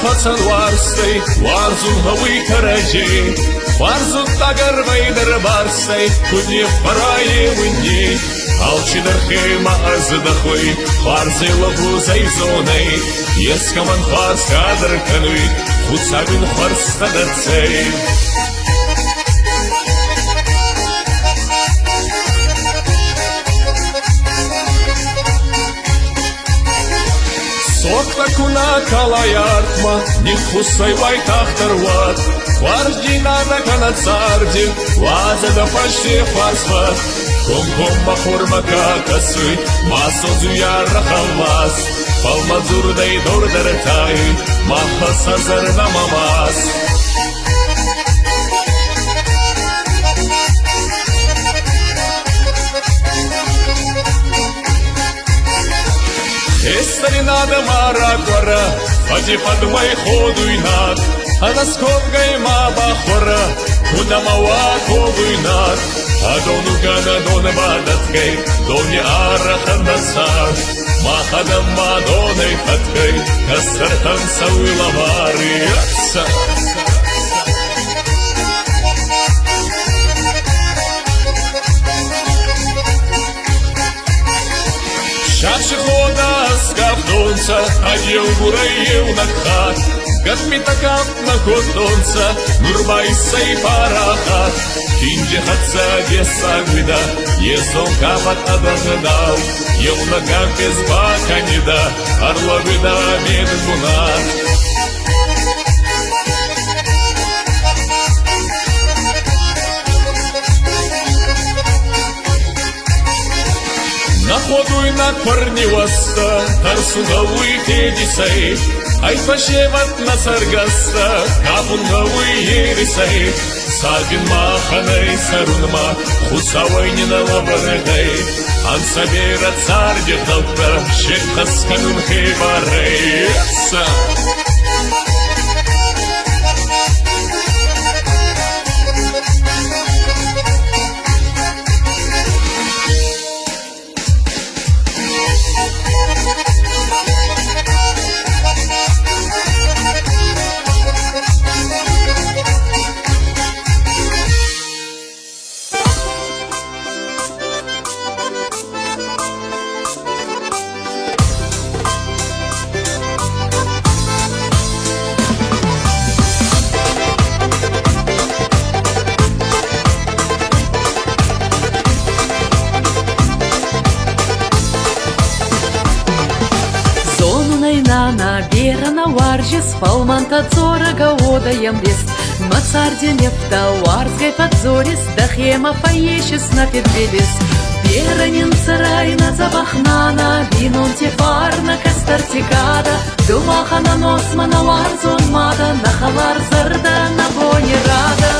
Mahotan varsay, varzun havi karajay, varzun tagar vayder varsay, kudye paraye winye, alchinar khema azdakhoy, varzay lagu zayzonay, yeskaman khas kadar kanui, khutsabin kharstadatsay. Sokta kuna kalayartma, не хусай вай тахтарват, варждина на канацарди, ваза да почти фарсват, ком-ком махурма какасы, масозу яррахалмас, палмазурдай дордаратай, маха сазар намамас. Старинада мараквара, ходи подумай ходу и над, а на скобгай мабахора, куда мава ковы над, а дону гана дона бадаткай, доне арахан насад, махадам мадоной хаткай, кастартан сауи лавары, отца. Чаши хода скавдонца, одел гураев на хат, гатмитакап на котонца, нурбайса и парахат, кинде хатца деса гвида, езон капат адагадал, ел нога без бака не да, орла гвида медгунат. Находуй на корни васта, тарсугавуй тедисай, ай пашеват на саргаста, капунгавуй ерисай, сабин маханай сарунма, хусавай не на лабарадай, ансабера царь дедалта, шекхасканун хейбарай. На бера на варжис, палманта цорага одаям лист, мацарди нефта варзгай подзорис, дахема поещис на педвелис. Беранин царай на забахнана, винун тефар на кастартикада, думаха на носма на варзон мада, на халар зарда на боне рада.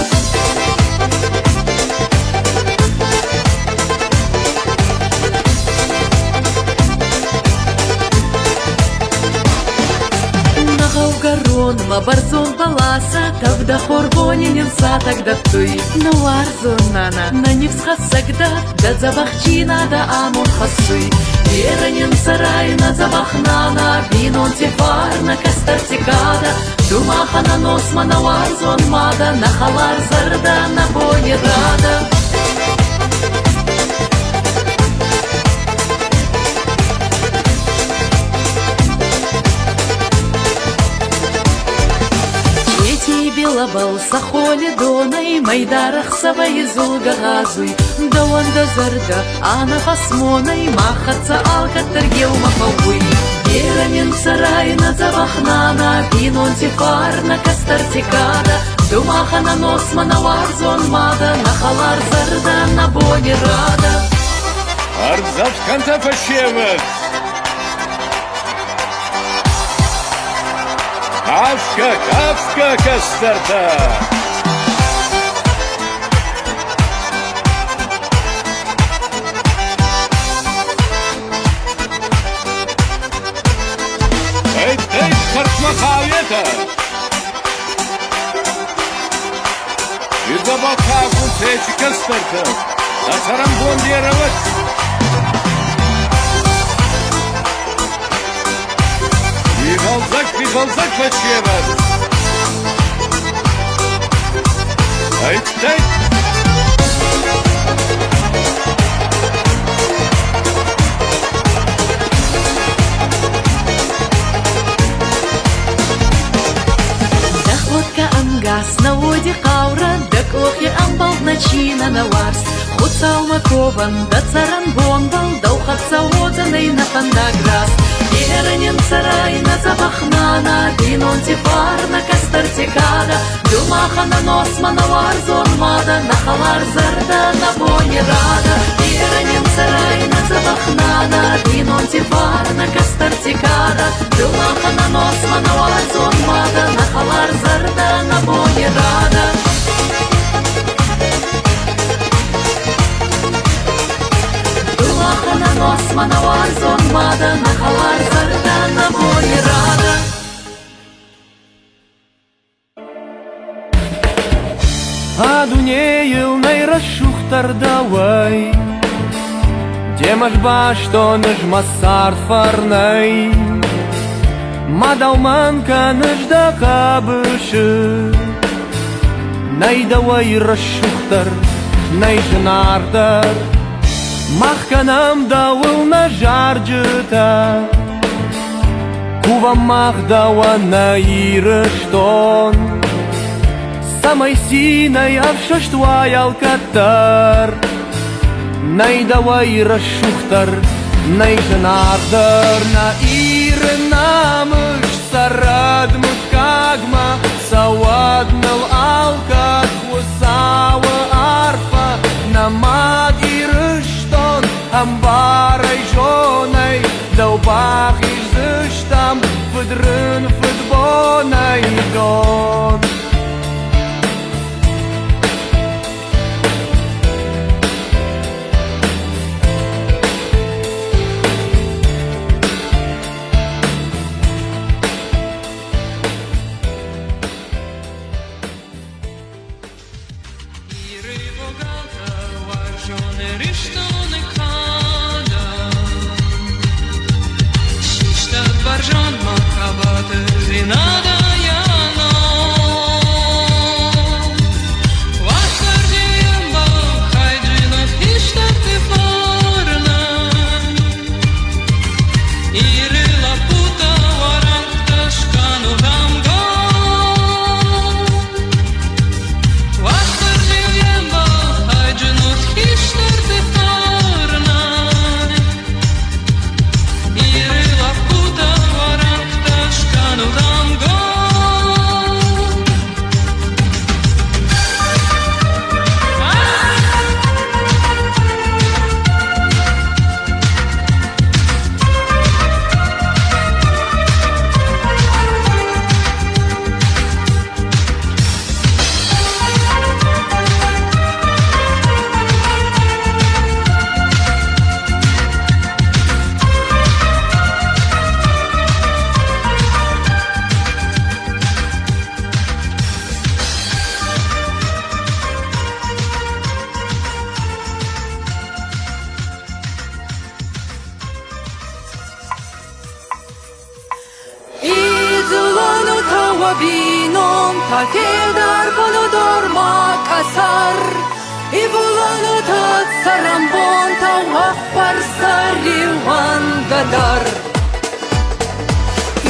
Барзон баласа, тогда хорбонинин са, тогда туй. На варзон нана, на невсхасагда, да забахчина, да амон хасуй. Беранин сарай на забахнана, винон тефар на кастартикада, думаха на носма на варзон мада, на халар зарда на боне рада. Белобал сахоли донай, майдарах савай зулга газуй, да он да зарда, а на фасмонай, махаться алкатаргел махалуй. Беранин сарай на забахнана, винон тефар на кастартикада, думаха на носма на варзон мада, на халар зарда на боне рада. Арзат канта пашеват. Кавка кастарда. Эй, хартмахавета. Ирдабака гунтечи кастарда. Асарам бондерават. Ивалзак Balzak kaçıyemez. Hayt hayt. Гас на воде каура, да кохи амбал начина на варс. Хуцал макован, да царан бомбал, да ухатца водзаный на пандаграс. Еранен царай на запахнана, динон типар на кастартикада. Думаха на нос манавар зормада, на халар зарда на боне рада. Еранен царай на запахнана, динон типар на кастартикада. Думаха на нос манавар зормада, на халар зарда на боне рада. Думаха на нос манавар зормада, на халар зарда на боне рада. Адунеил найрашухтар давай Демаш башто наш масарт фарнай Мадалманка наш да кабышы Най давай рашухтар, най жанардар Махканам давыл на жарджыта Кува мах дава на ирыштон Самой синой авшаштвай алкатар Най давай рашухтар, най жанардар На иры намыш сарад мыкагма Саваднал алкат хвасава арфа Намад ирыштон амбарай жонай Далбах изыштам фыдрын фытбонай дон Binom tafedar bunu dorma kasar İbulanı tat sarambon tavhaf parsarivan gadar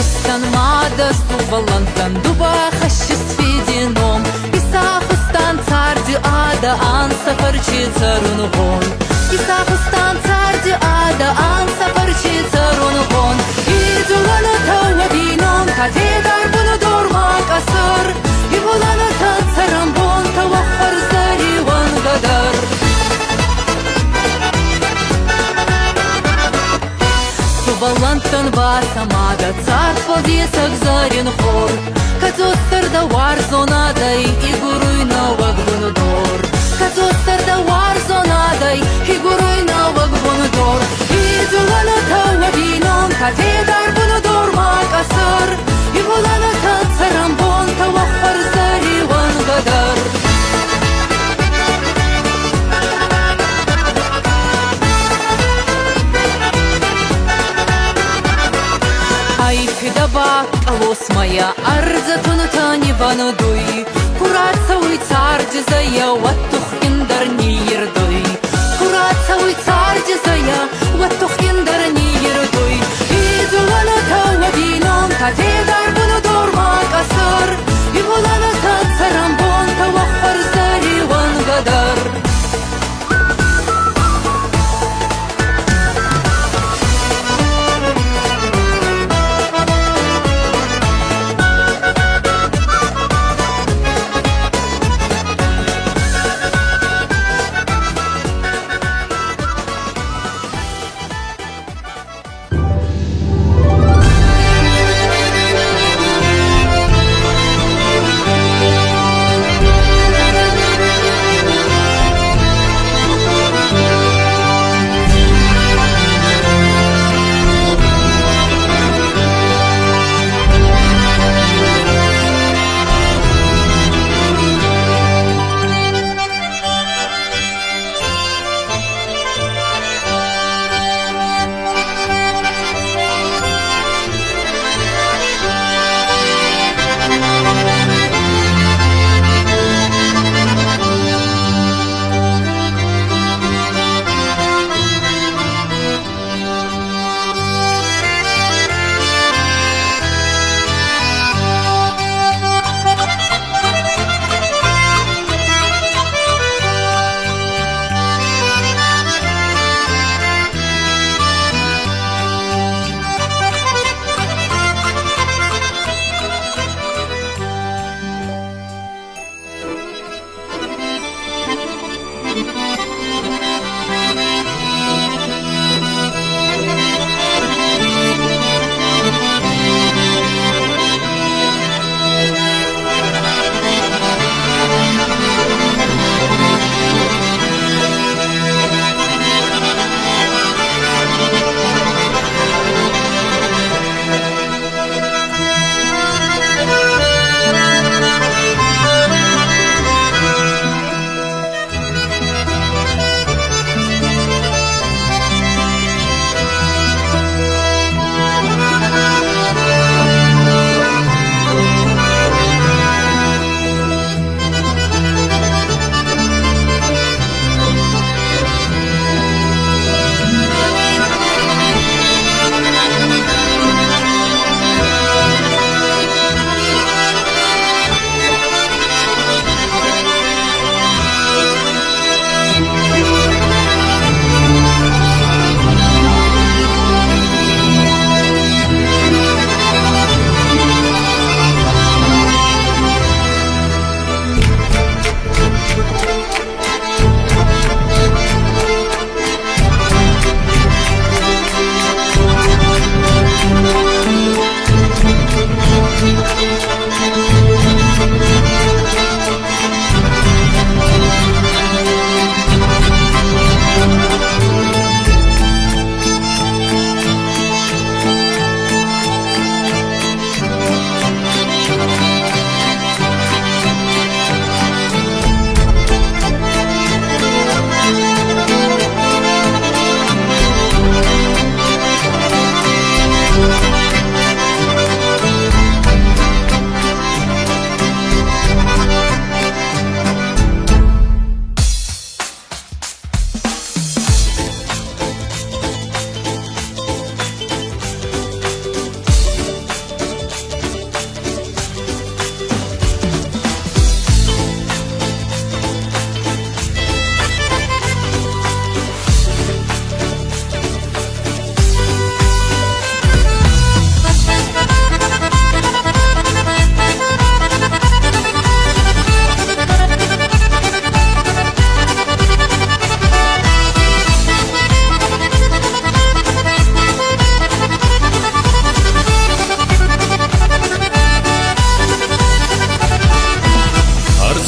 Истанмада сувалантан дуба хащис федином Исахустан царди ада ан сафарчи царунхон Исахустан царди ада ан сафарчи царунхон İdulanı tava binom tafedar bunu dorma kasar İbulanı tat sarambon tavhaf parsarivan gadar Сувалантан васамада царство десак зарин хор Кацостар да варзонадай и гуруй на вагбунудор Кацостар да варзонадай и гуруй на вагбунудор И дулана тава вином катедар бунудор макасар И булана тат сарамбон тава фарзариван гадар Ай фидабак ало Ос моя арзатуната не ванадуй, Курацауй цардизая, Ваттух киндарни ердой. Курацауй цардизая, Ваттух киндарни ердой. Идуланата вавинон, Таведар буну дурмак асар, И воланата царамбон, Тавахар зариван гадар.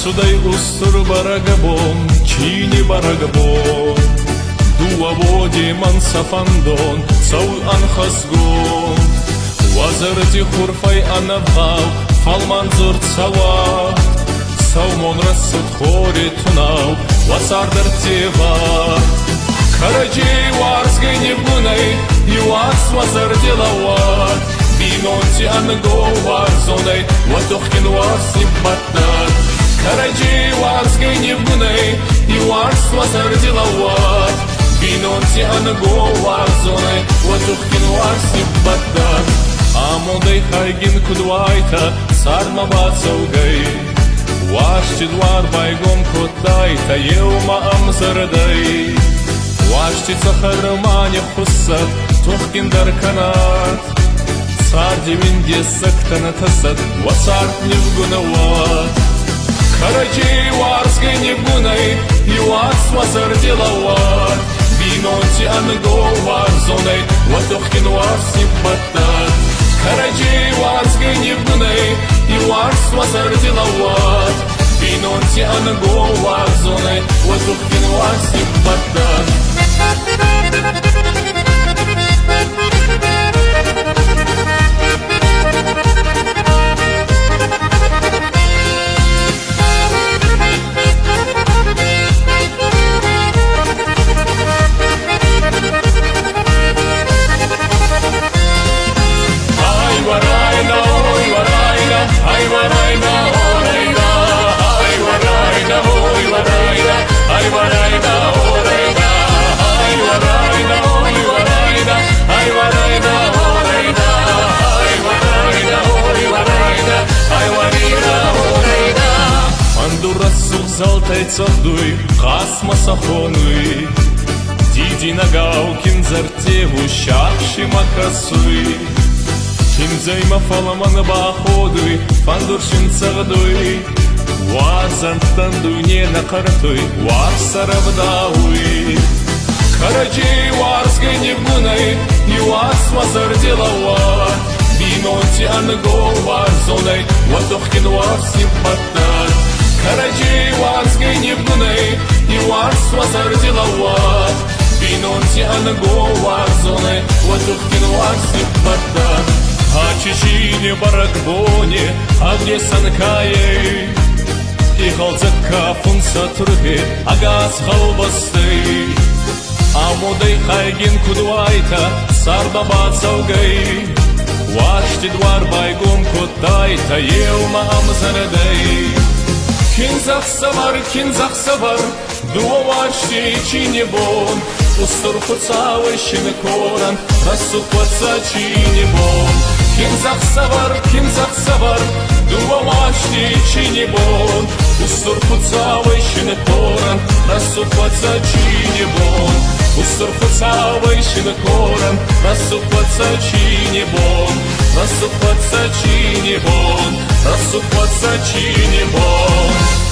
Suday ustur baragabon, chini baragabon. Duavodi man safandon, sau anhasgon. Wazarti khurfay anavhav, falman zurt sawa. Saumon rassut khori tunav, wasardar teva. Karaji wars geni bunay, yuas wazar dilawat. Бинонти анго варзонай Ватохкин варси батнат Караджи варсгай невгунай И варс васардилават Бинонти анго варзонай Ватохкин варси батнат Амодай хайгин кудвайта Сарма бацаугай Вашти двар байгом котайта Еума амзардай Вашти цахармане хусат Тухкин дарканат Цар девинде сактана тасат Васарт невгунават Караджи варсгай невгунай И варс васардилават Бинонти анго варзонай Ватохкин варси батнат Караджи варсгай невгунай И варс васардилават Бинонти анго варзонай Ватохкин варси батнат Золотой цордуй, хасма сахонуй Диди нагаукин зартеву, щакши макасуй Кинзайма фаламана баходуй, фандуршин цардуй Вазантандуй не накартуй, варсаравдауй Караджи варсгай невгунай, и варс вазардилават Бинонти анго варзонай, ватохкин варси батнат Караджи варсгай невгунай, и варс васардилават Бинонти анго варзонай, ватохкин варси батнат А чечине баракбоне, а где санкаей И халцакка фунса турге, агас халбастай Амодай хайгин кудвайта, сарбаба цаугай Вашти двар байгом котайта, елма амзарадай Кинзах савар, дуавашти чинебон Устурху цавай шинекоран, рассупаца чинебон Кинзах савар, дуавашти чинебон Устурху цавай шинекоран, рассупаца чинебон Устурху цавай шинекоран, рассупаца чинебон Рассупаца чинебон, рассупаца чинебон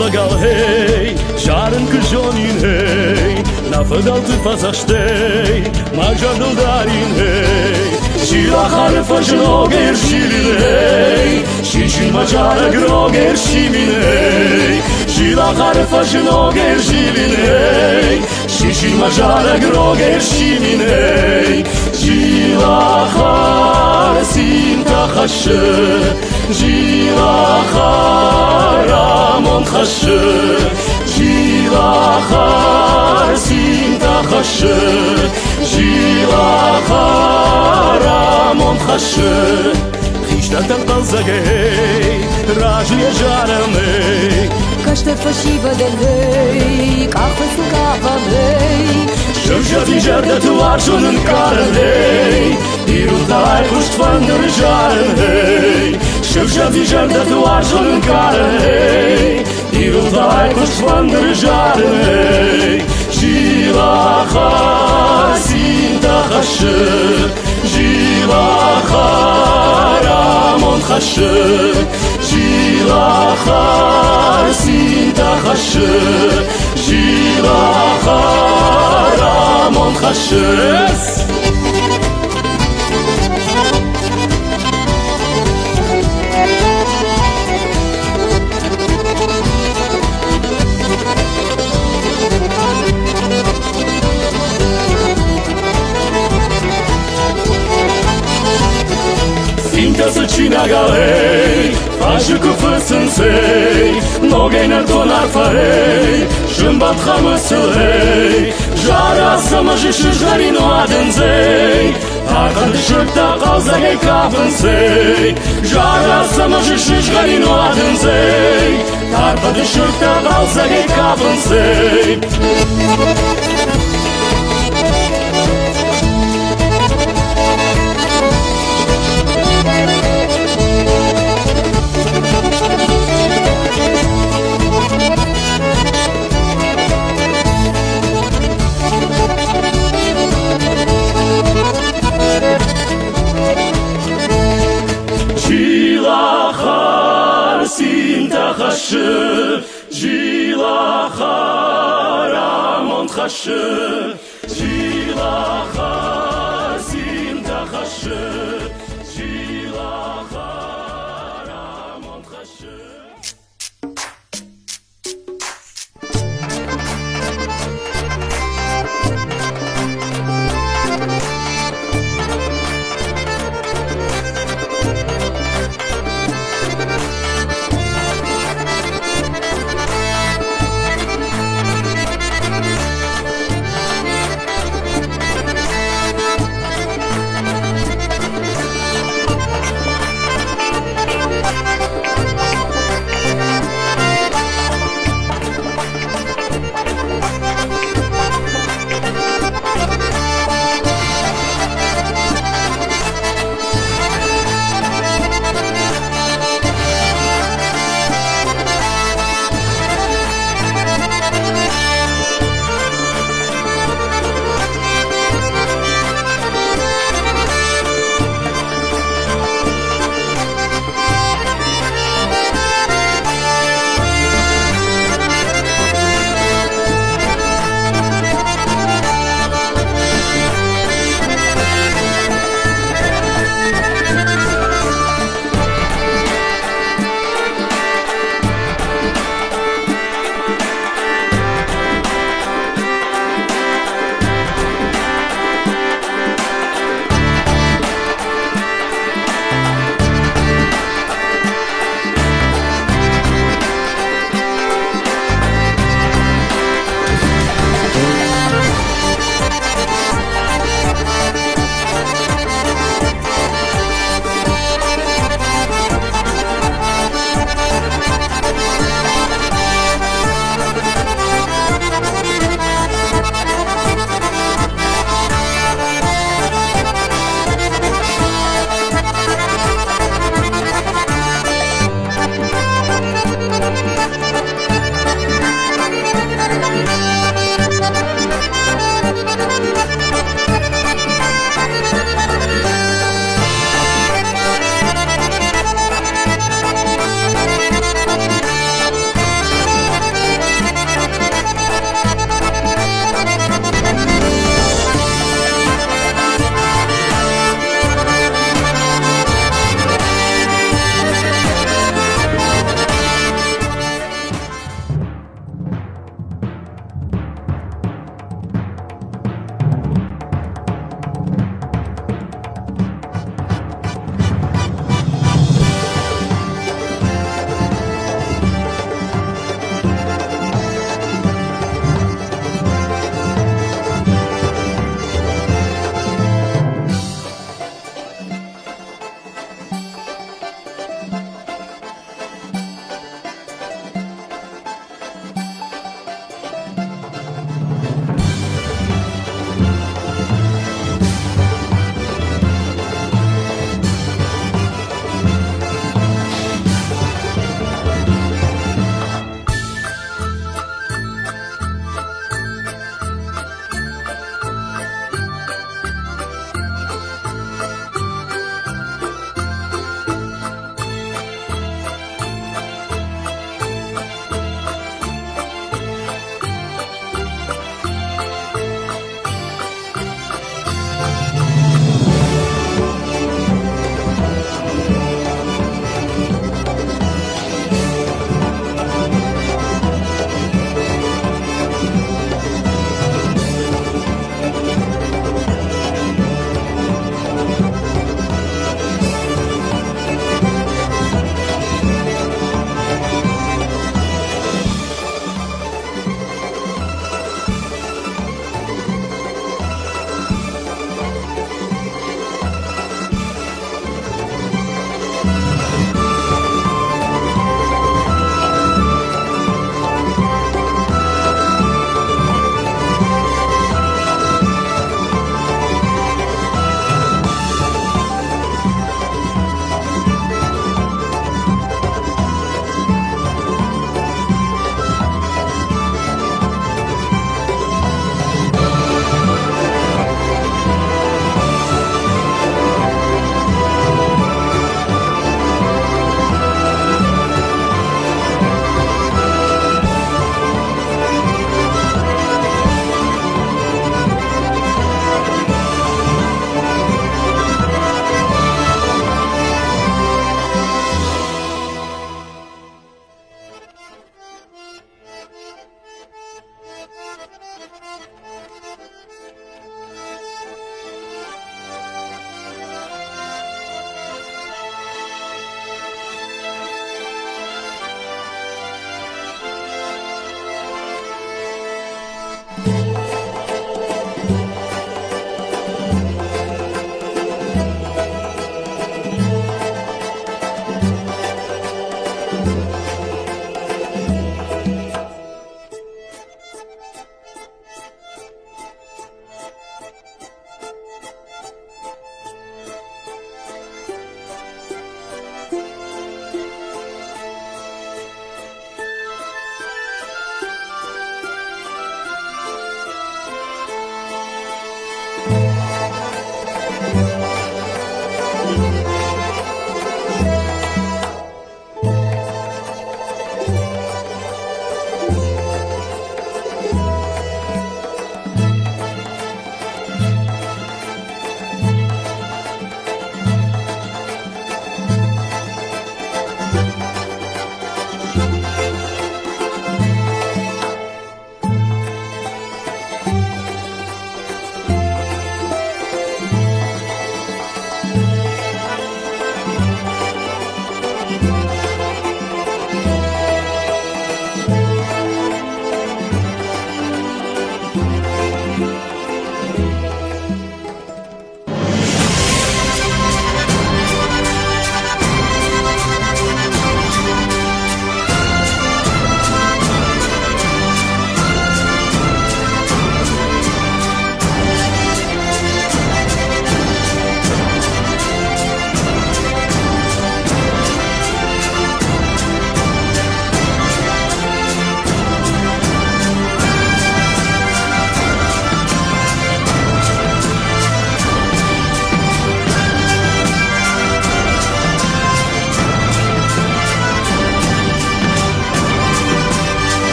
legal hey, jaren que jonin hey, na fadal te faz astei, mag jardel darin hey, shila kharfa jnoger shilin hey, shishin majara groger shimin hey, shila kharfa jnoger shilin hey, shishin majara groger shimin hey, shila khar sinta khashe, shila khar amon khashe, shila khar sinta khashe, shila khar amon khashe. Khishtat al zagay, rajli jaramay, Kashte fashiva del hey, kafes kafamay. Shevjati jarda tu arshun karen hey, irudai kust van der jaren hey. Shevjati jarda tu arshun karen hey, irudai kust van der jaren hey. Shila khar sinta khashe, shila khar amon khashe, shila khar sinta khashe, shila khar amon khashe. Sinta se cina galei, faci cu făsânsei, nogei na tonar farei, jumbat khamăsălei, jara să mă jiși jari nu adânzei, arca de șurta cauza ei cafânsei, jara să mă jiși jari nu adânzei, arca de șurta cauza ei cafânsei. Jila khar amon khashe, jila khar sinta khashe, jila khar amon khashe.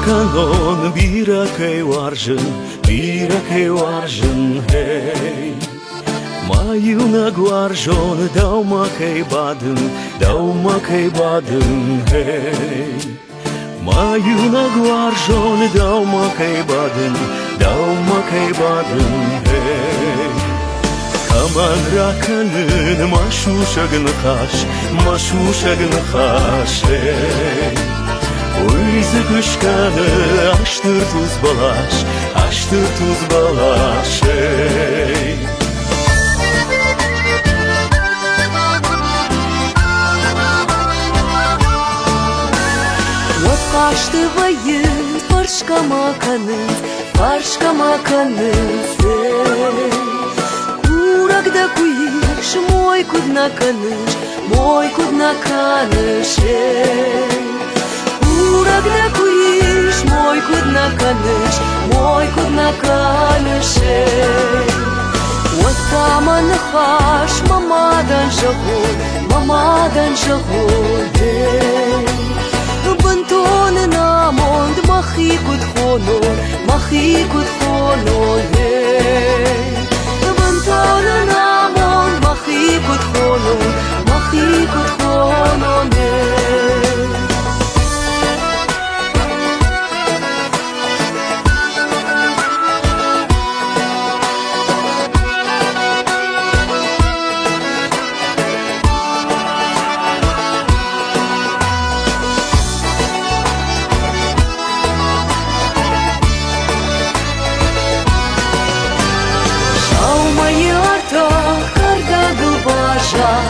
канон биракай варжын hey. Маю на гваржон даумакай бадын hey. Маю на гваржон даумакай бадын hey. Каман раканын машушагын хаш hey. Uyzu kuşkanı açtır tuz balaş hey. Kaçtı vayın farşka makanın sey. Kurakda kuyiş moy kudna kanış hey. Kurakda kuyiş moy kudna kanış hey. Ватаман хаш мамадан жагол hey. Бантон намонд махикут хонор hey. Бантон намонд махикут хонор hey.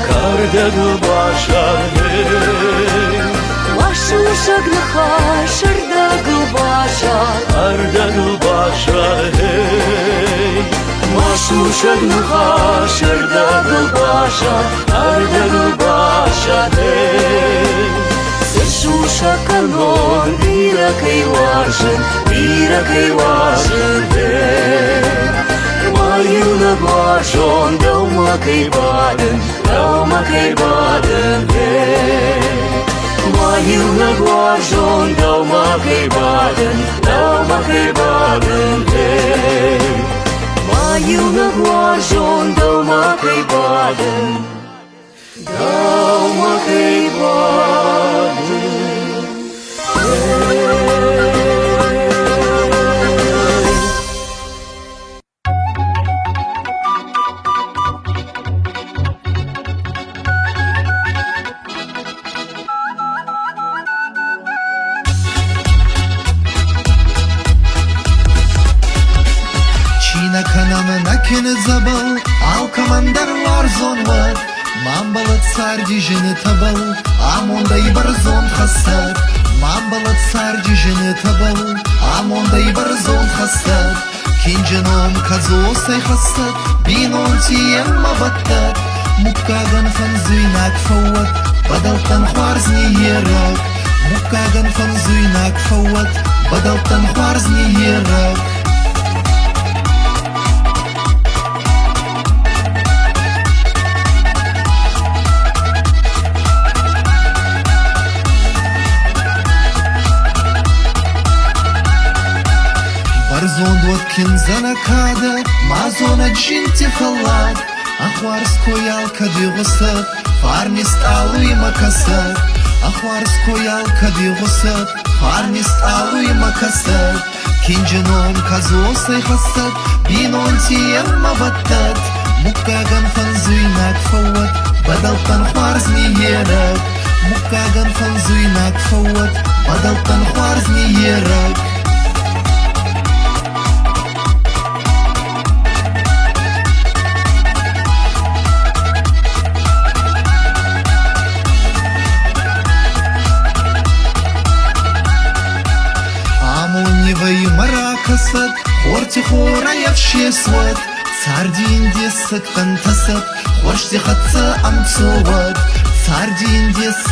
Kardagıl başar hey. Машушак нахаш ардагыл başar hey. Машушак нахаш ардагыл başar hey. Сешушак канон биракай варжын hey. Маю на гваржон даумакай бадын hey. Маю на гваржон даумакай бадын hey. Маю на гваржон даумакай бадын забыл, ал командар варзон var. Мамбалы царь дижini табыл, амондай бір зон хастар. Мамбалы царь дижini табыл, амондай бір зон хастар. Кинженом казосай хастар, бинон тием мабаттар. Муккаган фанзуйнак фауат, бадалтан хварзни ерак. Муккаган фанзуйнак фауат, бадалтан хварзни ерак. Барзон воткин занакада, мазона джинти халат. Ахварской алкадыгусат, фарнист алуй макасат. Ахварской алкадыгусат, фарнист алуй макасат. Кинженом казосай хасат, бинон тием мабаттат. Муккаган фанзуйнак фауат, бадалтан хварзни ерак. Муккаган фанзуйнак фауат, бадалтан хварзни ерак. Маракасат, хорти хорая вшесват. Цардин десат кантасат, хоршти хатса амцоват. Цардин десат